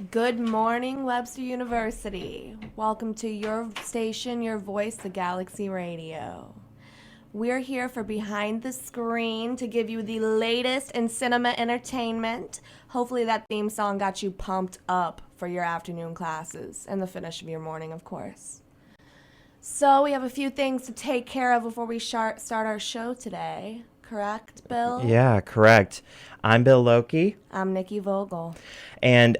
Good morning, Webster University. Welcome to your station, your voice, the Galaxy Radio. We're here for Behind the Screen to give you the latest in cinema entertainment. Hopefully that theme song got you pumped up for your afternoon classes and the finish of your morning, of course. So we have a few things to take care of before we start our show today. Correct, Bill? Yeah, correct. I'm Bill Loki. I'm Nikki Vogel. And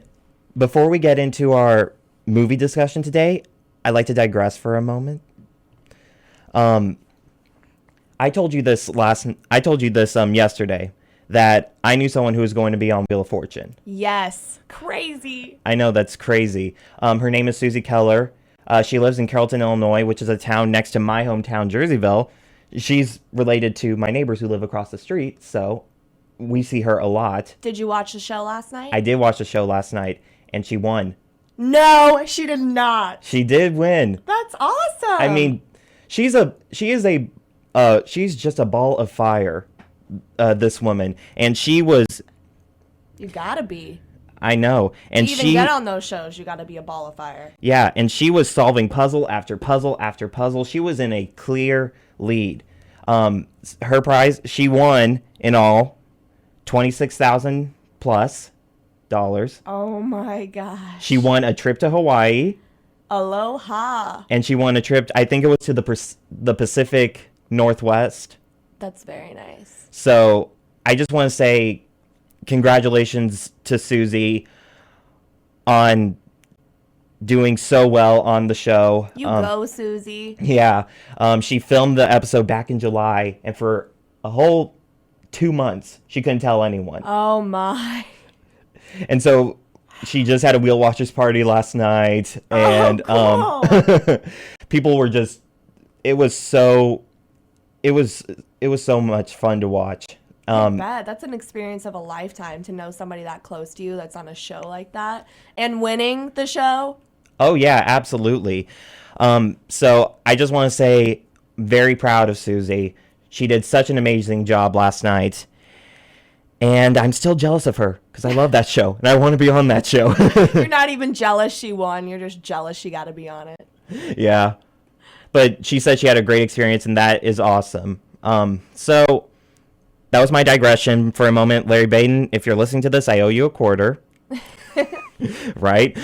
before we get into our movie discussion today, I'd like to digress for a moment. I told you this yesterday that I knew someone who was going to be on Wheel of Fortune. Yes, crazy. I know, that's crazy. Her name is Susie Keller. She lives in Carrollton, Illinois, which is a town next to my hometown, Jerseyville. She's related to my neighbors who live across the street, so we see her a lot. Did you watch the show last night? I did watch the show last night, and she won. No, she did not. She did win. That's awesome. I mean, she's just a ball of fire, this woman. And she was... You gotta be. I know. And to even get on those shows, you gotta be a ball of fire. Yeah, and she was solving puzzle after puzzle after puzzle. She was in a clear lead. Her prize, she won in all $26,000 plus dollars. Oh my gosh. She won a trip to Hawaii. Aloha. And she won a trip, I think it was to the Pacific Northwest. That's very nice. So I just want to say congratulations to Susie on doing so well on the show. You go, Susie. Yeah. She filmed the episode back in July, and for a whole 2 months, she couldn't tell anyone. Oh my. And so she just had a wheel watchers party last night, and cool. People were just, it was so much fun to watch. I bet. That's an experience of a lifetime to know somebody that close to you that's on a show like that and winning the show. Oh yeah, absolutely. So I just want to say, very proud of Susie. She did such an amazing job last night. And I'm still jealous of her because I love that show and I want to be on that show. You're not even jealous she won. You're just jealous she got to be on it. Yeah. But she said she had a great experience, and that is awesome. So that was my digression for a moment. Larry Baden, if you're listening to this, I owe you a quarter. Right?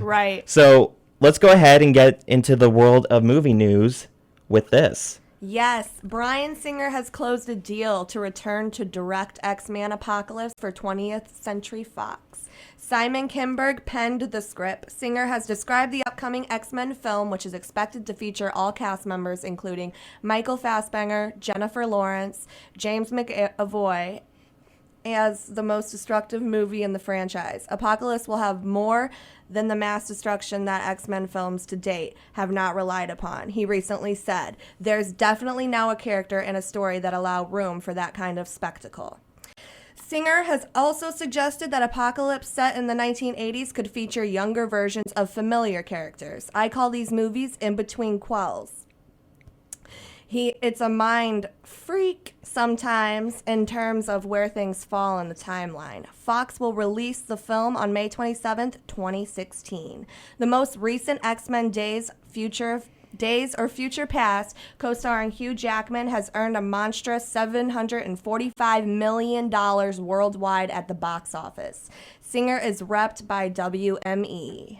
Right. So let's go ahead and get into the world of movie news with this. Yes, Bryan Singer has closed a deal to return to direct X-Men Apocalypse for 20th Century Fox. Simon Kinberg penned the script. Singer has described the upcoming X-Men film, which is expected to feature all cast members, including Michael Fassbender, Jennifer Lawrence, James McAvoy, as the most destructive movie in the franchise. Apocalypse will have more than the mass destruction that X-Men films to date have not relied upon. He recently said, "There's definitely now a character and a story that allow room for that kind of spectacle." Singer has also suggested that Apocalypse set in the 1980s could feature younger versions of familiar characters. "I call these movies in-between quells. It's a mind freak sometimes in terms of where things fall in the timeline." Fox will release the film on May 27th, 2016. The most recent X-Men Days or Future Past, co-starring Hugh Jackman, has earned a monstrous $745 million worldwide at the box office. Singer is repped by WME.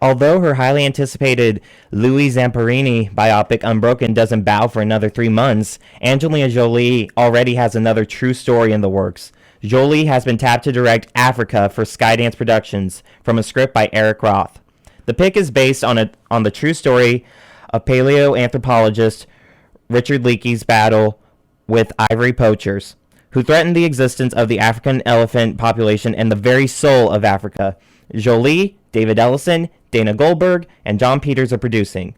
Although her highly anticipated Louis Zamperini biopic Unbroken doesn't bow for another 3 months, Angelina Jolie already has another true story in the works. Jolie has been tapped to direct Africa for Skydance Productions from a script by Eric Roth. The pick is based on the true story of paleoanthropologist Richard Leakey's battle with ivory poachers, who threatened the existence of the African elephant population and the very soul of Africa. Jolie, David Ellison, Dana Goldberg, and John Peters are producing.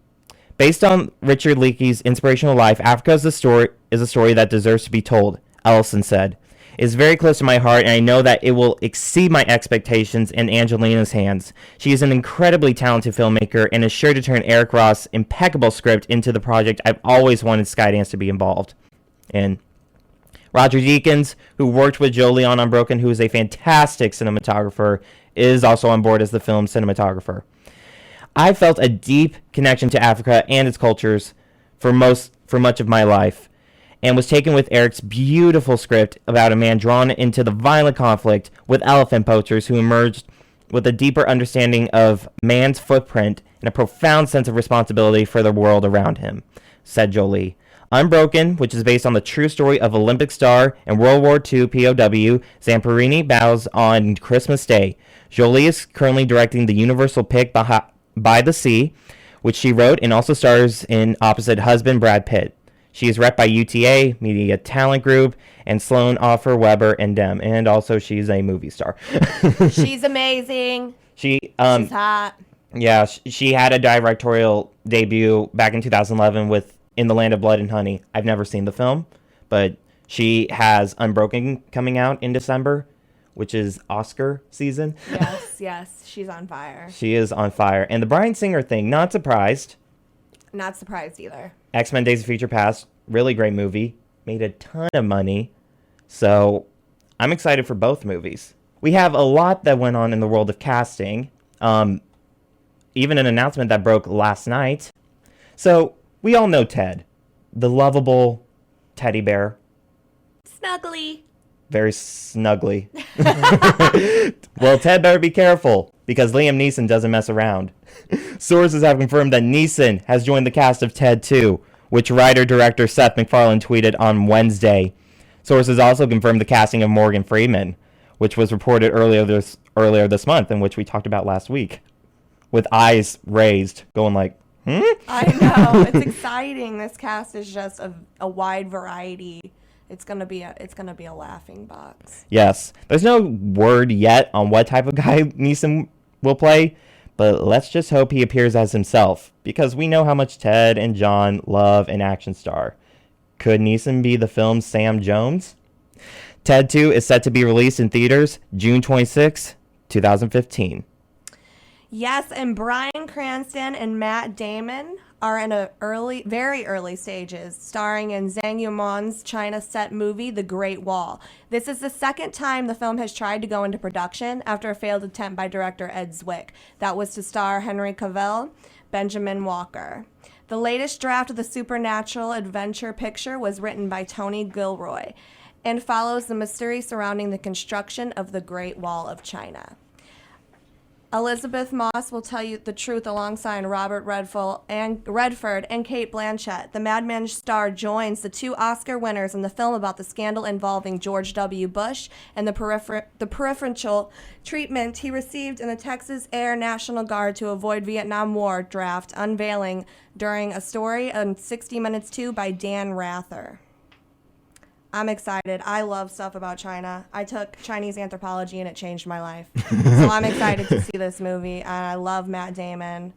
Based on Richard Leakey's inspirational life, Africa is a story that deserves to be told, Ellison said. It is very close to my heart, and I know that it will exceed my expectations in Angelina's hands. She is an incredibly talented filmmaker and is sure to turn Eric Roth's impeccable script into the project I've always wanted Skydance to be involved in. Roger Deakins, who worked with Jolie on Unbroken, who is a fantastic cinematographer, is also on board as the film's cinematographer. I felt a deep connection to Africa and its cultures for much of my life, and was taken with Eric's beautiful script about a man drawn into the violent conflict with elephant poachers who emerged with a deeper understanding of man's footprint and a profound sense of responsibility for the world around him, said Jolie. Unbroken, which is based on the true story of Olympic star and World War II POW Zamperini, bows on Christmas Day. Jolie is currently directing the Universal pick By the Sea, which she wrote and also stars in opposite husband Brad Pitt. She is rep by UTA, Media Talent Group, and Sloan Offer Weber and Dem. And also she's a movie star. She's amazing. She's hot. Yeah, she had a directorial debut back in 2011 with In the Land of Blood and Honey. I've never seen the film, but she has Unbroken coming out in December, which is Oscar season. Yes, she's on fire. She is on fire. And the Bryan Singer thing, not surprised. Not surprised either. X-Men Days of Future Past, really great movie. Made a ton of money. So I'm excited for both movies. We have a lot that went on in the world of casting. Even an announcement that broke last night. So we all know Ted, the lovable teddy bear. Snuggly. Very snuggly. Well, Ted better be careful, because Liam Neeson doesn't mess around. Sources have confirmed that Neeson has joined the cast of Ted 2, which writer-director Seth MacFarlane tweeted on Wednesday. Sources also confirmed the casting of Morgan Freeman, which was reported earlier this month, and which we talked about last week, with eyes raised, going like, I know. It's exciting. This cast is just a wide variety. It's gonna be a laughing box. Yes. There's no word yet on what type of guy Neeson will play, but let's just hope he appears as himself, because we know how much Ted and John love an action star. Could Neeson be the film's Sam Jones? Ted 2 is set to be released in theaters June 26, 2015. Yes, and Bryan Cranston and Matt Damon are in very early stages, starring in Zhang Yimou's China set movie, The Great Wall. This is the second time the film has tried to go into production after a failed attempt by director Ed Zwick. That was to star Henry Cavill, Benjamin Walker. The latest draft of the supernatural adventure picture was written by Tony Gilroy and follows the mystery surrounding the construction of the Great Wall of China. Elizabeth Moss will tell you the truth alongside Robert Redford and Cate Blanchett. The Mad Men star joins the two Oscar winners in the film about the scandal involving George W. Bush and the preferential treatment he received in the Texas Air National Guard to avoid Vietnam War draft, unveiling during a story on 60 Minutes 2 by Dan Rather. I'm excited. I love stuff about China. I took Chinese anthropology and it changed my life. So I'm excited to see this movie. And I love Matt Damon.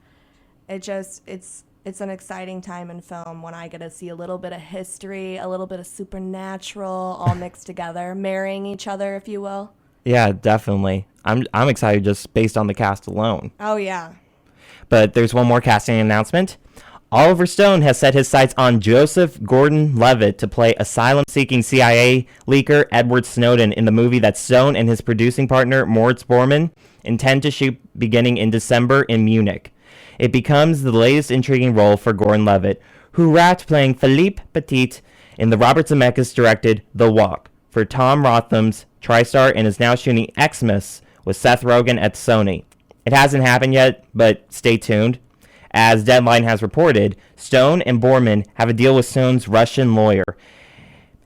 It's an exciting time in film when I get to see a little bit of history, a little bit of supernatural, all mixed together, marrying each other, if you will. Yeah, definitely. I'm excited just based on the cast alone. Oh, yeah. But there's one more casting announcement. Oliver Stone has set his sights on Joseph Gordon-Levitt to play asylum-seeking CIA leaker Edward Snowden in the movie that Stone and his producing partner Moritz Bormann intend to shoot beginning in December in Munich. It becomes the latest intriguing role for Gordon-Levitt, who wrapped playing Philippe Petit in the Robert Zemeckis-directed The Walk for Tom Rotham's TriStar and is now shooting Xmas with Seth Rogen at Sony. It hasn't happened yet, but stay tuned. As Deadline has reported, Stone and Bormann have a deal with Stone's Russian lawyer,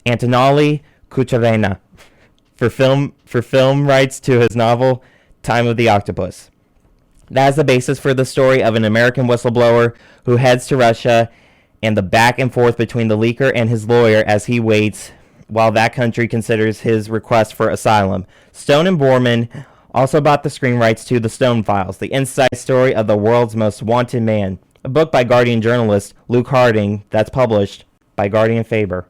Anatoly Kucherena, for film rights to his novel, Time of the Octopus. That is the basis for the story of an American whistleblower who heads to Russia and the back and forth between the leaker and his lawyer as he waits while that country considers his request for asylum. Stone and Bormann also bought the screen rights to The Stone Files, the inside story of the world's most wanted man, a book by Guardian journalist Luke Harding that's published by Guardian Faber.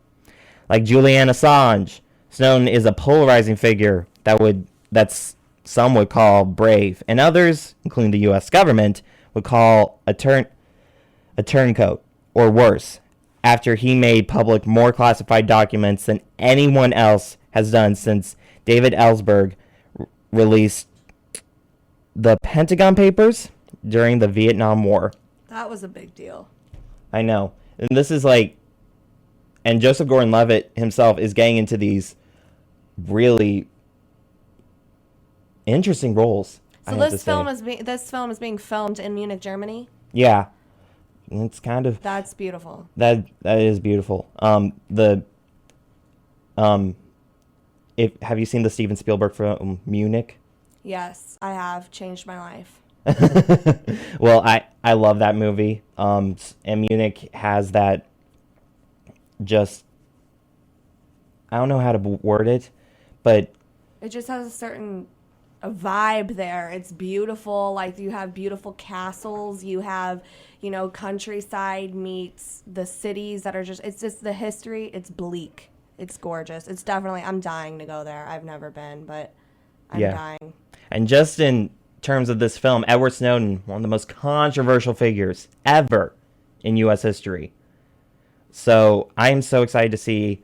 Like Julian Assange, Snowden is a polarizing figure that some would call brave, and others, including the U.S. government, would call a turncoat, or worse, after he made public more classified documents than anyone else has done since David Ellsberg released the Pentagon Papers during the Vietnam War. That was a big deal. I know. And this is like, and Joseph Gordon-Levitt himself is getting into these really interesting roles. So this film is being filmed in Munich, Germany. Yeah, it's kind of That's beautiful. that is beautiful. If have you seen the Steven Spielberg film Munich? Yes, I have changed my life. Well, I love that movie. And Munich has that just, I don't know how to word it, but It just has a vibe there. It's beautiful. Like, you have beautiful castles. You have, countryside meets the cities that are it's just the history. It's bleak. It's gorgeous. It's definitely, I'm dying to go there. I've never been, but I'm dying. And just in terms of this film, Edward Snowden, one of the most controversial figures ever in U.S. history. So I am so excited to see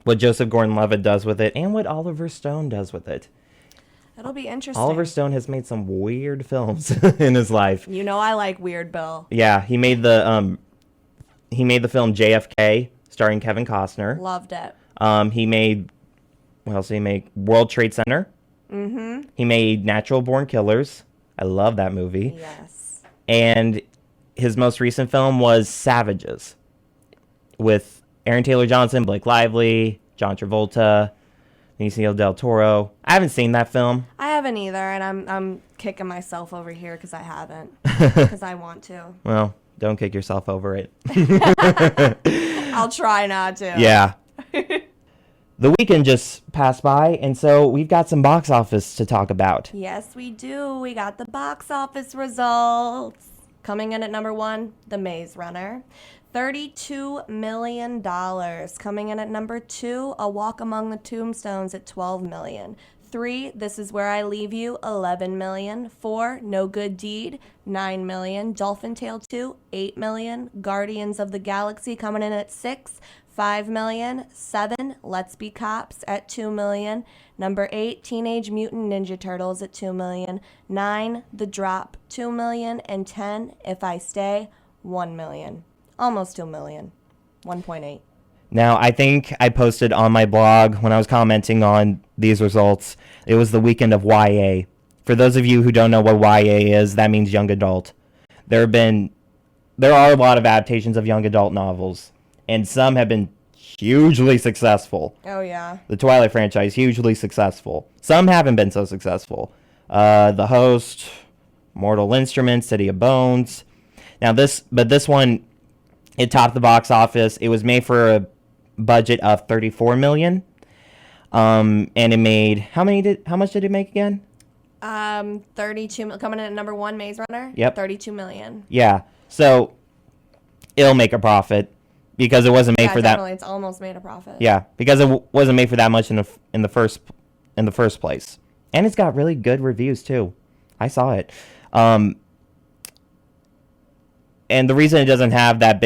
what Joseph Gordon-Levitt does with it and what Oliver Stone does with it. It'll be interesting. Oliver Stone has made some weird films in his life. I like Weird Bill. Yeah, he made the film JFK starring Kevin Costner. Loved it. He made, what else did he make? World Trade Center. Mm-hmm. He made Natural Born Killers. I love that movie. Yes. And his most recent film was Savages with Aaron Taylor Johnson, Blake Lively, John Travolta, Benicio del Toro. I haven't seen that film. I haven't either, and I'm kicking myself over here because I haven't, because I want to. Well, don't kick yourself over it. I'll try not to. Yeah. The weekend just passed by, and so we've got some box office to talk about. Yes, we do. We got the box office results. Coming in at number 1, The Maze Runner. $32 million. Coming in at number 2, A Walk Among the Tombstones at $12 million. 3, This Is Where I Leave You, $11 million. 4, No Good Deed, $9 million. Dolphin Tale 2, $8 million. Guardians of the Galaxy coming in at 6, $5 million. 7, Let's Be Cops at $2 million. Number 8, Teenage Mutant Ninja Turtles at $2 million. 9, The Drop, $2 million. And 10, If I Stay, $1 million. Almost $2 million. 1.8. Now, I think I posted on my blog when I was commenting on these results, it was the weekend of YA. For those of you who don't know what YA is, that means young adult. There are a lot of adaptations of young adult novels, and some have been hugely successful. Oh, yeah. The Twilight franchise, hugely successful. Some haven't been so successful. The Host, Mortal Instruments, City of Bones. Now, this one, it topped the box office. It was made for a budget of $34 million. And it made, how much did it make again? 32 coming in at number 1, Maze Runner. Yep. $32 million. Yeah. So it'll make a profit because it wasn't made for definitely. that. It's almost made a profit. Yeah, because it wasn't made for that much in the first place. And it's got really good reviews too. I saw it. And the reason it doesn't have that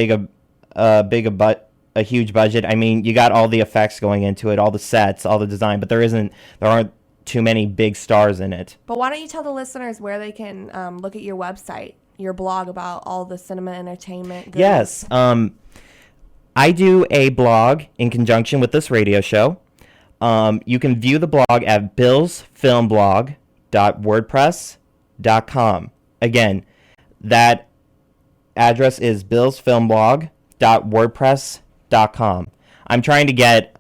a huge budget, I mean, you got all the effects going into it, all the sets, all the design, but there aren't too many big stars in it. But why don't you tell the listeners where they can look at your website, your blog about all the cinema entertainment goodies? Yes. I do a blog in conjunction with this radio show. You can view the blog at billsfilmblog.wordpress.com. Again, that address is billsfilmblog.wordpress.com. I'm trying to get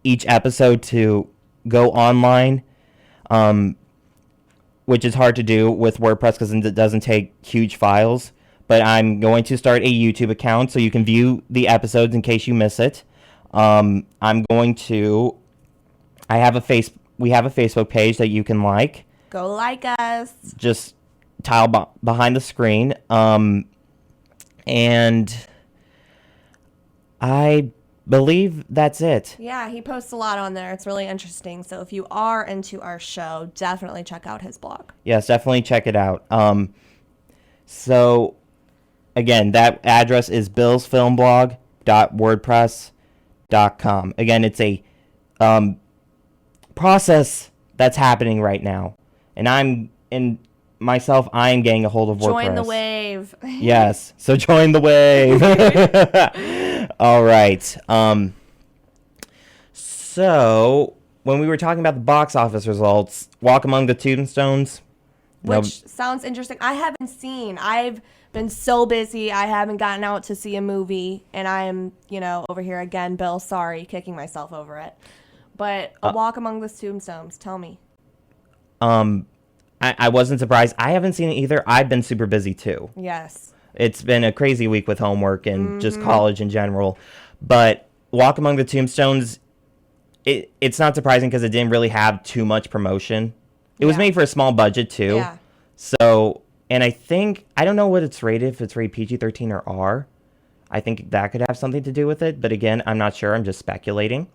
each episode to go online, which is hard to do with WordPress because it doesn't take huge files. But I'm going to start a YouTube account so you can view the episodes in case you miss it. We have a Facebook page that you can like. Go like us. Just tile behind the screen. And I believe that's it. Yeah, he posts a lot on there. It's really interesting. So if you are into our show, definitely check out his blog. Yes, definitely check it out. So, again, that address is billsfilmblog.wordpress.com. Again, it's a process that's happening right now. And I'm getting a hold of WordPress. Join the wave. Yes. So join the wave. All right. So when we were talking about the box office results, Walk Among the Tombstones, which sounds interesting. I haven't seen. I've been so busy. I haven't gotten out to see a movie, and I am, over here again, Bill, sorry, kicking myself over it. But A Walk Among the Tombstones, tell me. I wasn't surprised. I haven't seen it either. I've been super busy too. Yes. It's been a crazy week with homework and just college in general. But Walk Among the Tombstones, it's not surprising because it didn't really have too much promotion. It was made for a small budget too. Yeah. So, and I don't know what it's rated, if it's rated PG-13 or R. I think that could have something to do with it. But again, I'm not sure. I'm just speculating.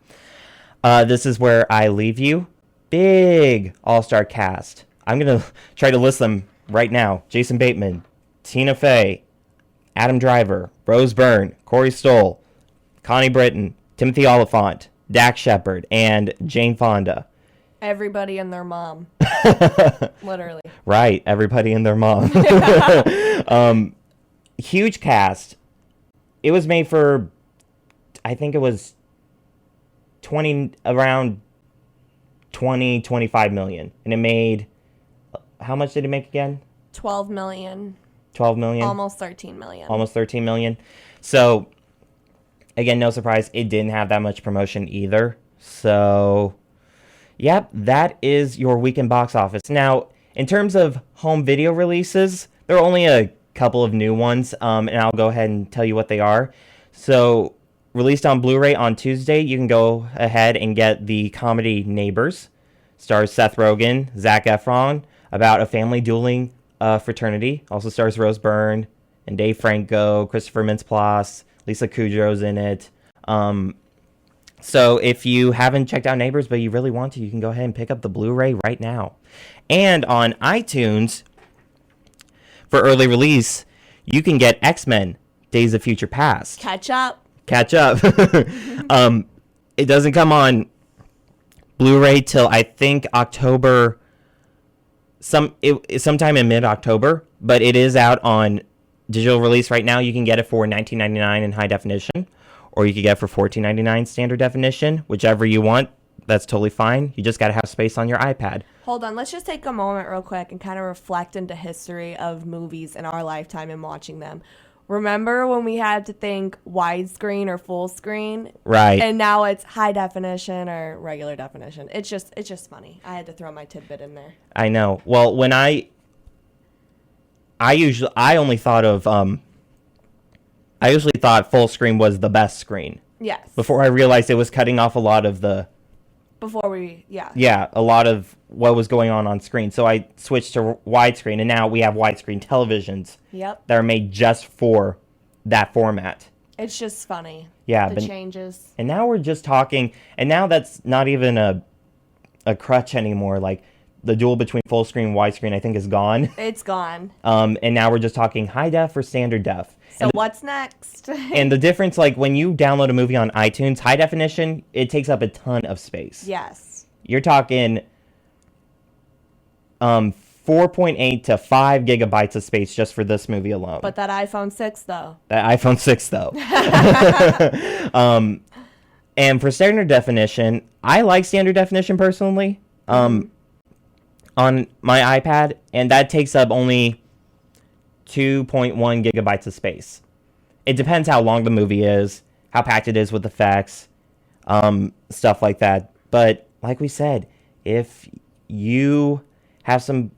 This is where I leave you. Big all-star cast. I'm going to try to list them right now. Jason Bateman, Tina Fey, Adam Driver, Rose Byrne, Corey Stoll, Connie Britton, Timothy Olyphant, Dax Shepard, and Jane Fonda. Everybody and their mom. Literally. Right. Everybody and their mom. Huge cast. It was made for, I think it was around 25 million. And it made, how much did it make again? 12 million. 12 million? Almost 13 million. Almost 13 million. So, again, no surprise, it didn't have that much promotion either. So, yep, that is your weekend box office. Now, in terms of home video releases, there are only a couple of new ones, and I'll go ahead and tell you what they are. So, released on Blu-ray on Tuesday, you can go ahead and get the comedy Neighbors. Stars Seth Rogen, Zac Efron, about a family dueling fraternity. Also stars Rose Byrne and Dave Franco, Christopher Mintz-Plasse, Lisa Kudrow's in it. So if you haven't checked out Neighbors, but you really want to, you can go ahead and pick up the Blu-ray right now. And on iTunes, for early release, you can get X-Men, Days of Future Past. Catch up. It doesn't come on Blu-ray till I think October, sometime in mid-October, but it is out on digital release right now. You can get it for $19.99 in high definition, or you can get it for $14.99 standard definition, whichever you want. That's totally fine. You just got to have space on your iPad. Hold on. Let's just take a moment real quick and kind of reflect into history of movies in our lifetime and watching them. Remember when we had to think widescreen or full screen? Right. And now it's high definition or regular definition. It's just funny. I had to throw my tidbit in there. I know. Well, when I usually thought full screen was the best screen. Yes. Before I realized it was cutting off a lot of the... Yeah, a lot of what was going on screen. So I switched to widescreen, and now we have widescreen televisions. Yep. That are made just for that format. It's just funny. Yeah. The changes. And now we're just talking, and now that's not even a crutch anymore. Like, the duel between full screen and widescreen, I think, is gone. It's gone. And now we're just talking high def or standard def. So what's next? And the difference, like, when you download a movie on iTunes, high definition, it takes up a ton of space. Yes. You're talking 4.8 to 5 gigabytes of space just for this movie alone. But that iPhone 6, though. And for standard definition, I like standard definition personally on my iPad, and that takes up only 2.1 gigabytes of space. It depends how long the movie is, how packed it is with effects, stuff like that. But like we said, if you have some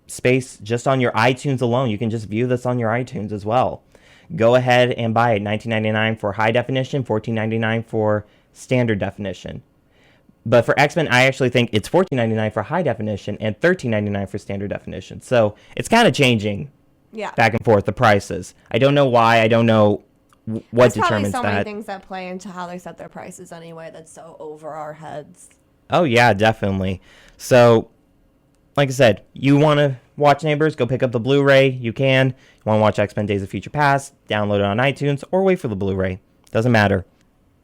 space just on your iTunes alone, you can just view this on your iTunes as well. Go ahead and buy it. $19.99 for high definition, $14.99 for standard definition. But for X-Men, I actually think it's $14.99 for high definition and $13.99 for standard definition. So it's kind of changing back and forth, the prices. I don't know why. I don't know what determines that. There's probably so many things that play into how they set their prices anyway that's so over our heads. Oh, yeah, definitely. So, like I said, you want to watch Neighbors, go pick up the Blu-ray. You can. You want to watch X-Men Days of Future Past, download it on iTunes, or wait for the Blu-ray. Doesn't matter.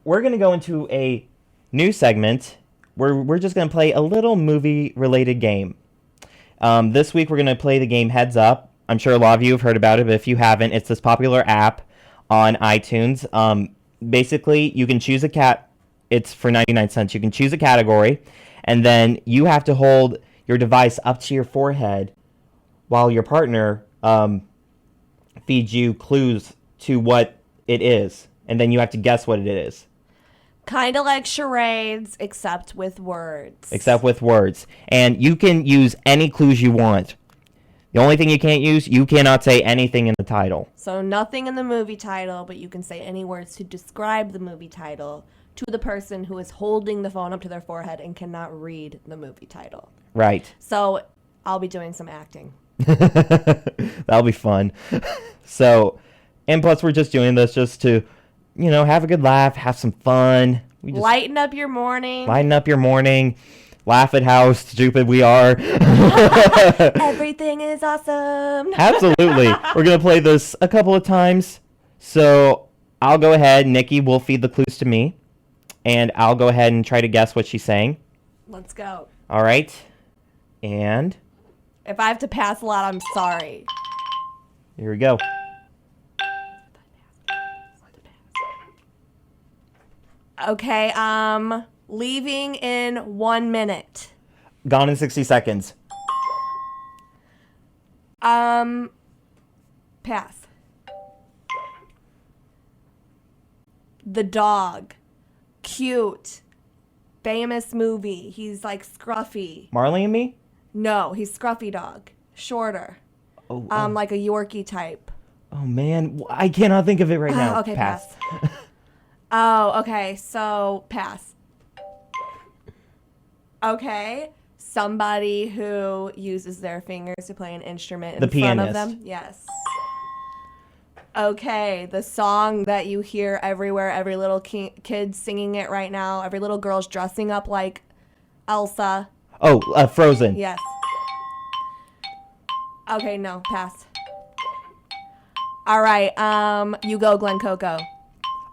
We're going to go into a new segment we're just gonna play a little movie related game. This week we're gonna play the game Heads Up. I'm sure a lot of you have heard about it, but if you haven't, it's this popular app on iTunes. Basically, you can choose a It's for 99 cents. You can choose a category, and then you have to hold your device up to your forehead while your partner feeds you clues to what it is, and then you have to guess what it is. Kind of like charades, except with words. And you can use any clues you want. The only thing you can't use, you cannot say anything in the title. So nothing in the movie title, but you can say any words to describe the movie title to the person who is holding the phone up to their forehead and cannot read the movie title. Right. So I'll be doing some acting. That'll be fun. So, and plus we're just doing this just to, have a good laugh, have some fun. Lighten up your morning. Laugh at how stupid we are. Everything is awesome. Absolutely. We're going to play this a couple of times. So I'll go ahead. Nikki will feed the clues to me. And I'll go ahead and try to guess what she's saying. Let's go. All right. And if I have to pass a lot, I'm sorry. Here we go. Okay, leaving in 1 minute. Gone in 60 seconds. Pass. The dog. Cute. Famous movie. He's like scruffy. Marley and Me? No, he's scruffy dog. Shorter. Oh. Like a Yorkie type. Oh, man. I cannot think of it right now. Okay, pass. Oh, okay. So, pass. Okay. Somebody who uses their fingers to play an instrument in front of them. Yes. Okay. The song that you hear everywhere, every little kid singing it right now, every little girl's dressing up like Elsa. Oh, Frozen. Yes. Okay, no, pass. All right, you go, Glen Coco.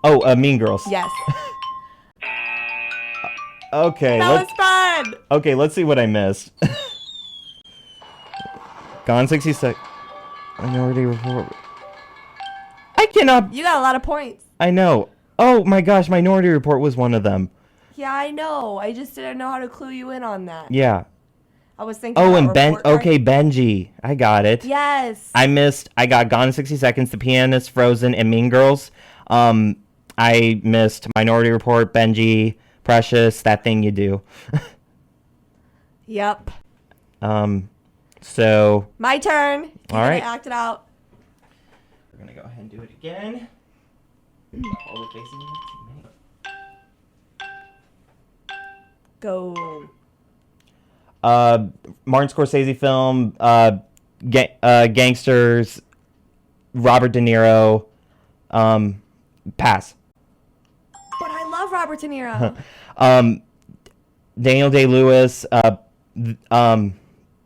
Oh, Mean Girls. Yes. Okay. That was fun. Okay, let's see what I missed. Gone 60 seconds. Minority Report. I cannot. You got a lot of points. I know. Oh my gosh, Minority Report was one of them. Yeah, I know. I just didn't know how to clue you in on that. Yeah. I was thinking. Oh, and Benji. I got it. Yes. I got Gone in 60 Seconds, The Pianist, Frozen, and Mean Girls. I missed Minority Report, Benji, Precious, That Thing You Do. Yep. So. My turn. You all right. Act it out. We're gonna go ahead and do it again. Hold it facing me. Go. Martin Scorsese film, gangsters, Robert De Niro, pass. But I love Robert De Niro. Daniel Day-Lewis,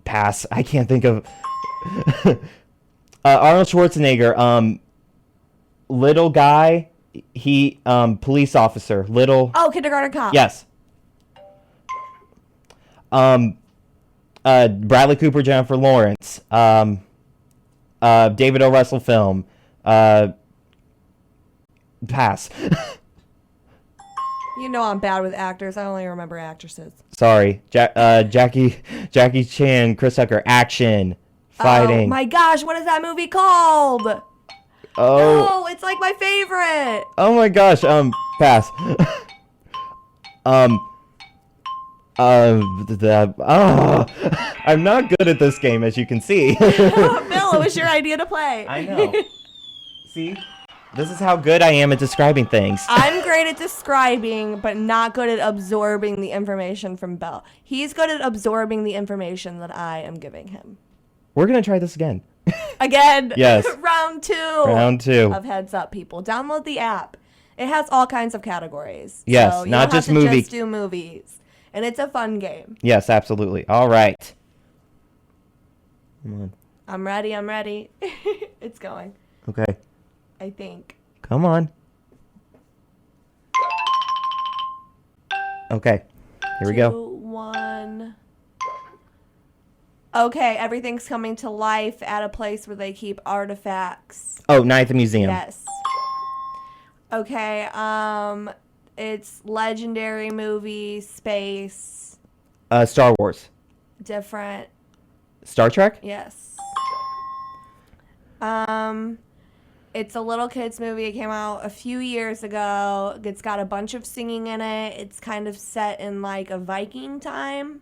pass. I can't think of. Arnold Schwarzenegger, little guy, he, police officer, little. Oh, Kindergarten Cop. Yes. Bradley Cooper, Jennifer Lawrence, David O. Russell film, pass. You know I'm bad with actors. I only remember actresses. Sorry. Jackie Chan, Chris Tucker, action, fighting. Oh my gosh, what is that movie called? Oh. No, it's like my favorite. Oh my gosh, pass. I'm not good at this game, as you can see. Bill, it was your idea to play. I know. See? This is how good I am at describing things. I'm great at describing, but not good at absorbing the information from Bill. He's good at absorbing the information that I am giving him. We're going to try this again. Again? Yes. Round two. Of Heads Up, people. Download the app. It has all kinds of categories. Yes, so not just movies. You don't have to just do movies. And it's a fun game. Yes, absolutely. All right. Come on. I'm ready. It's going. Okay. I think. Come on. Okay. Here we go. 2, 1. Okay, everything's coming to life at a place where they keep artifacts. Oh, Night at the Museum. Yes. Okay, it's legendary movie, space, Star Wars. different. Star Trek? Yes. It's a little kids movie. It came out a few years ago. It's got a bunch of singing in it. It's kind of set in like a Viking time.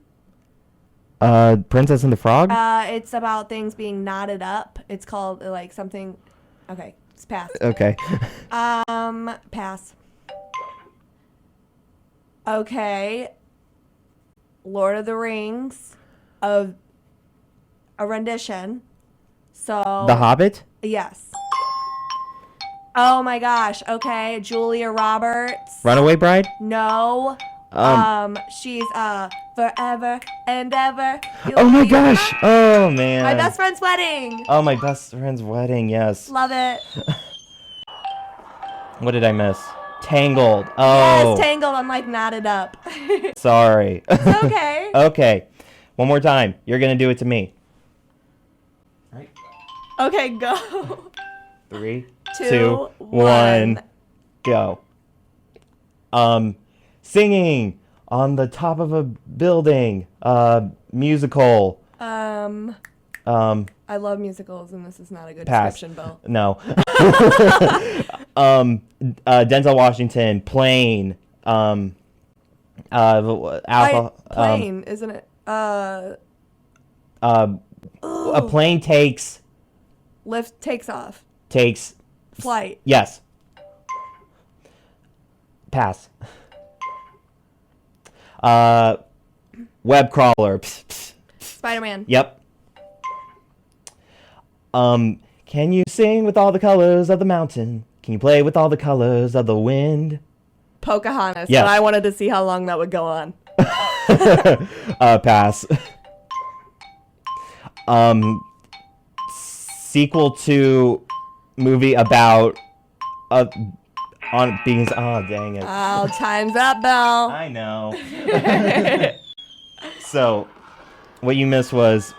Princess and the Frog? It's about things being knotted up. It's called like something. Okay, it's pass. Okay. Pass. Okay. Lord of the Rings, a rendition. So The Hobbit? yes. Oh my gosh. Okay, Julia Roberts. Runaway Bride? No. She's forever and ever. Oh my gosh! Oh man. My best friend's wedding. Oh, my best friend's wedding, yes. Love it. What did I miss? Tangled. Oh. Yes, Tangled. I'm like knotted up. Sorry. Okay. Okay. One more time. You're going to do it to me. Right? Okay, go. 3, 2, 2, 1. 1, go. Singing on the top of a building. Musical. I love musicals, and this is not a good Pass. description, Bill. No. Denzel Washington. Plane. Alpha. Plane, isn't it? A plane takes. Takes off. Takes. Flight. Yes. Pass. Web crawler. Psst, psst. Spider-Man. Yep. Can you sing with all the colors of the mountain? Can you play with all the colors of the wind? Pocahontas. Yes. But I wanted to see how long that would go on. Pass. Sequel to movie about on being. Oh, dang it. Oh, time's up, Bill. I know. So, what you missed was.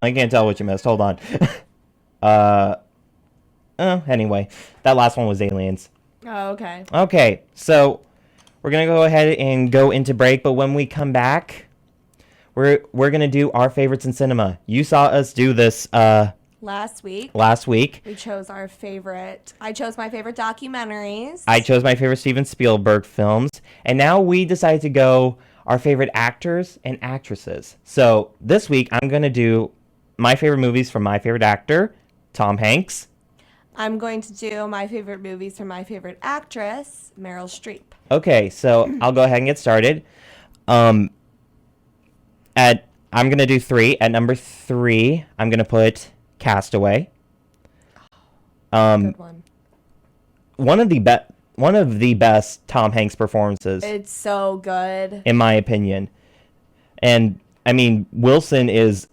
I can't tell what you missed. Hold on. Anyway, that last one was Aliens. Oh, okay. Okay, so we're gonna go ahead and go into break, but when we come back, we're gonna do our favorites in cinema. You saw us do this Last week, we chose our favorite. I chose my favorite documentaries. I chose my favorite Steven Spielberg films, and now we decided to go our favorite actors and actresses. So this week, I'm gonna do my favorite movies from my favorite actor, Tom Hanks. I'm going to do my favorite movies from my favorite actress, Meryl Streep. Okay, so I'll go ahead and get started. I'm gonna do 3. At number 3, I'm gonna put Castaway. Good one. One of the best Tom Hanks performances, It's so good. in my opinion. And I mean, Wilson is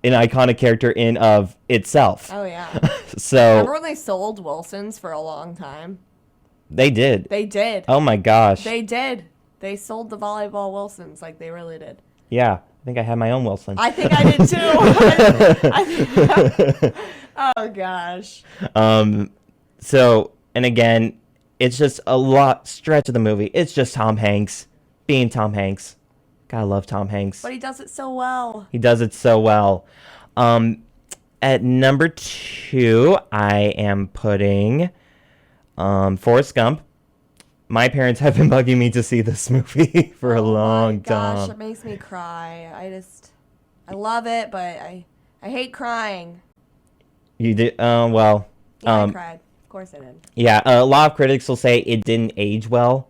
an iconic character in of itself. Oh, yeah. So Remember when they sold Wilsons for a long time? they did. They did. Oh my gosh. They did. They sold the volleyball Wilsons like they really did. Yeah, I think I had my own Wilson. I think I did too. Oh, gosh. So, and again, it's just a lot stretch of the movie. It's just Tom Hanks being Tom Hanks. Gotta love Tom Hanks. But he does it so well. He does it so well. At number 2, I am putting Forrest Gump. My parents have been bugging me to see this movie for a long time. Gosh, it makes me cry. I love it, but I hate crying. You did? Well. Yeah, I cried. Of course I did. Yeah, a lot of critics will say it didn't age well.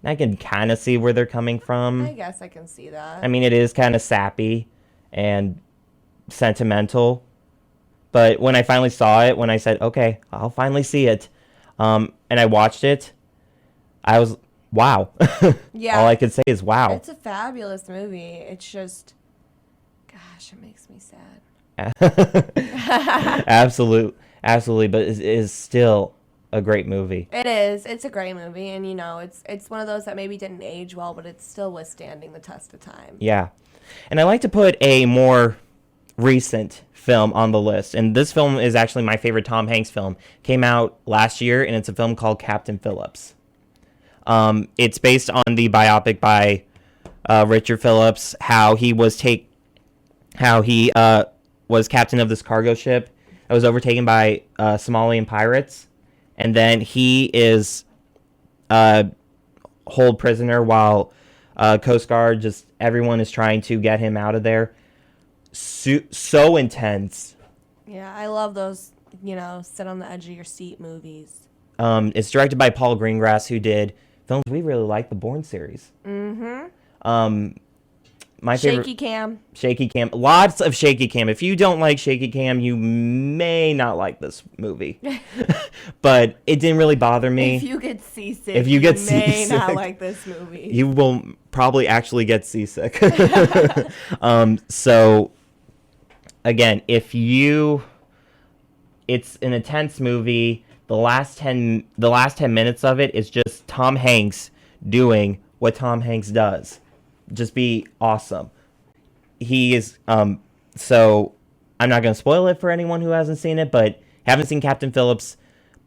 And I can kind of see where they're coming from. I guess I can see that. I mean, it is kind of sappy and sentimental. But when I finally saw it, when I said, okay, I'll finally see it, and I watched it, I was, wow. Yeah. All I could say is wow. It's a fabulous movie. It's just, gosh, it makes me sad. Absolutely. But it is still a great movie. It is. It's a great movie, and it's one of those that maybe didn't age well, but it's still withstanding the test of time. Yeah. And I like to put a more recent film on the list. And this film is actually my favorite Tom Hanks film. Came out last year, and it's a film called Captain Phillips. It's based on the biopic by Richard Phillips, how he was captain of this cargo ship that was overtaken by Somalian pirates, and then he is hold prisoner while Coast Guard, just everyone is trying to get him out of there. So intense. Yeah, I love those, sit on the edge of your seat movies. It's directed by Paul Greengrass, who did films we really like, the Bourne series. My favorite, Shaky Cam. Lots of Shaky Cam. If you don't like Shaky Cam, you may not like this movie. But it didn't really bother me. If you get seasick, you may not like this movie. You will probably actually get seasick. So, again, it's an intense movie. The last 10 minutes of it is just Tom Hanks doing what Tom Hanks does. Just be awesome. He is, so I'm not going to spoil it for anyone who hasn't seen it, but haven't seen Captain Phillips,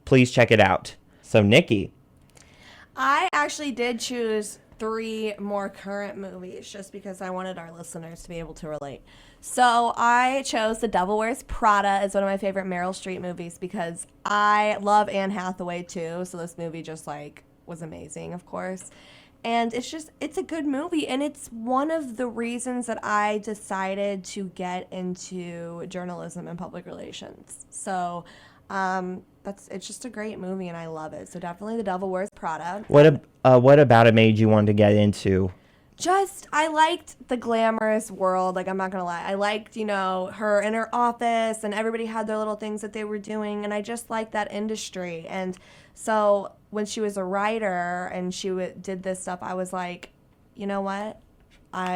please check it out. So, Nikki. I actually did choose 3 more current movies just because I wanted our listeners to be able to relate. So I chose The Devil Wears Prada as one of my favorite Meryl Streep movies because I love Anne Hathaway too. So this movie just was amazing, of course. And it's a good movie. And it's one of the reasons that I decided to get into journalism and public relations. So it's just a great movie and I love it. So definitely The Devil Wears Prada. What about it made you want to get into? I liked the glamorous world. I'm not going to lie. I liked, her in her office and everybody had their little things that they were doing. And I just liked that industry. And so when she was a writer and she did this stuff, I was like, you know what?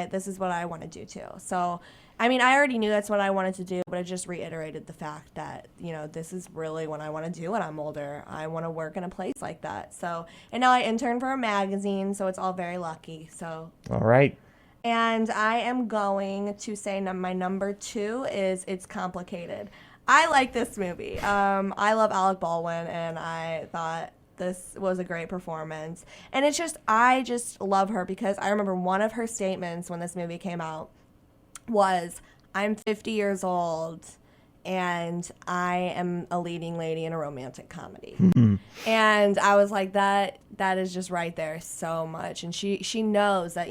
This is what I want to do too. So, I already knew that's what I wanted to do, but it just reiterated the fact that, this is really what I want to do when I'm older. I want to work in a place like that. So, and now I intern for a magazine, so it's all very lucky. So. All right. And I am going to say my number 2 is It's Complicated. I like this movie. I love Alec Baldwin, and I thought this was a great performance. And I just love her because I remember one of her statements when this movie came out was, I'm 50 years old and I am a leading lady in a romantic comedy. Mm-hmm. And I was like, that is just right there so much. And she knows that,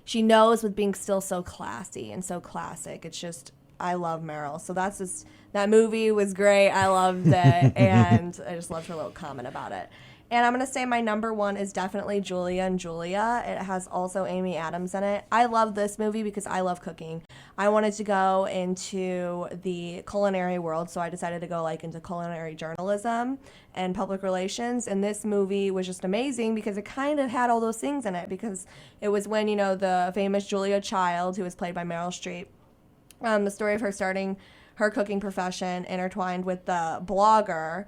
she knows with being still so classy and so classic. It's just, I love Meryl. So that movie was great. I loved it. And I just loved her little comment about it. And I'm going to say my number 1 is definitely Julia and Julia. It has also Amy Adams in it. I love this movie because I love cooking. I wanted to go into the culinary world, so I decided to go into culinary journalism and public relations. And this movie was just amazing because it kind of had all those things in it because it was when, the famous Julia Child, who was played by Meryl Streep, the story of her starting her cooking profession intertwined with the blogger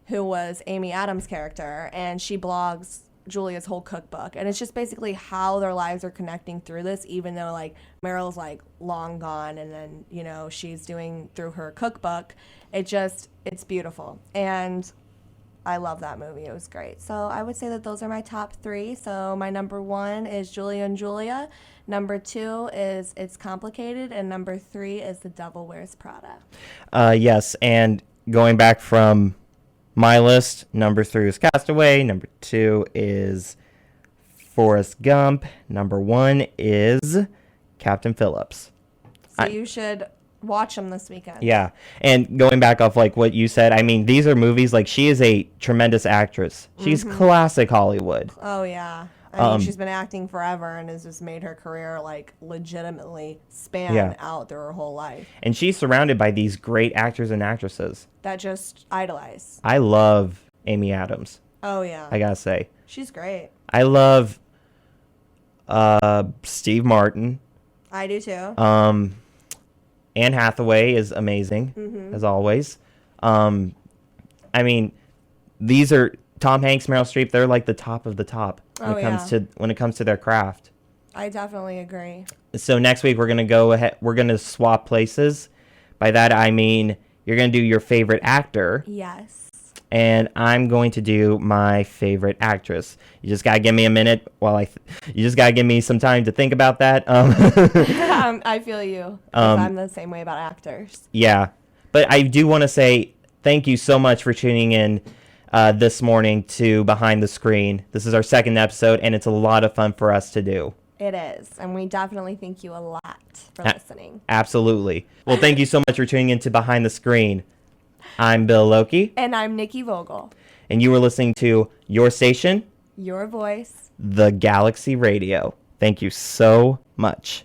who was Amy Adams' character, and she blogs Julia's whole cookbook. And it's just basically how their lives are connecting through this, even though, Meryl's, long gone, and then, she's doing through her cookbook. It's beautiful. And I love that movie. It was great. So I would say that those are my top 3. So my number 1 is Julia and Julia. Number 2 is It's Complicated. And number 3 is The Devil Wears Prada. Yes, and going back from my list, number 3 is Castaway. Number 2 is Forrest Gump. Number 1 is Captain Phillips. So you should watch them this weekend. Yeah. And going back off what you said, these are movies, she is a tremendous actress. She's classic Hollywood. Oh, yeah. She's been acting forever and has just made her career legitimately span out through her whole life. And she's surrounded by these great actors and actresses that just idolize. I love Amy Adams. Oh yeah, I gotta say, she's great. I love Steve Martin. I do too. Anne Hathaway is amazing as always. these are Tom Hanks, Meryl Streep. They're like the top of the top when it comes to their craft. I definitely agree. So next week we're gonna go ahead. We're gonna swap places. By that I mean you're gonna do your favorite actor. Yes. And I'm going to do my favorite actress. You just gotta give me a minute you just gotta give me some time to think about that. I feel you. 'Cause I'm the same way about actors. Yeah, but I do want to say thank you so much for tuning in this morning to Behind the Screen. This is our second episode, and it's a lot of fun for us to do. It is, and we definitely thank you a lot for listening. Absolutely. Well, thank you so much for tuning in to Behind the Screen. I'm Bill Loki. And I'm Nikki Vogel. And you were listening to your station, your voice, The Galaxy Radio. Thank you so much.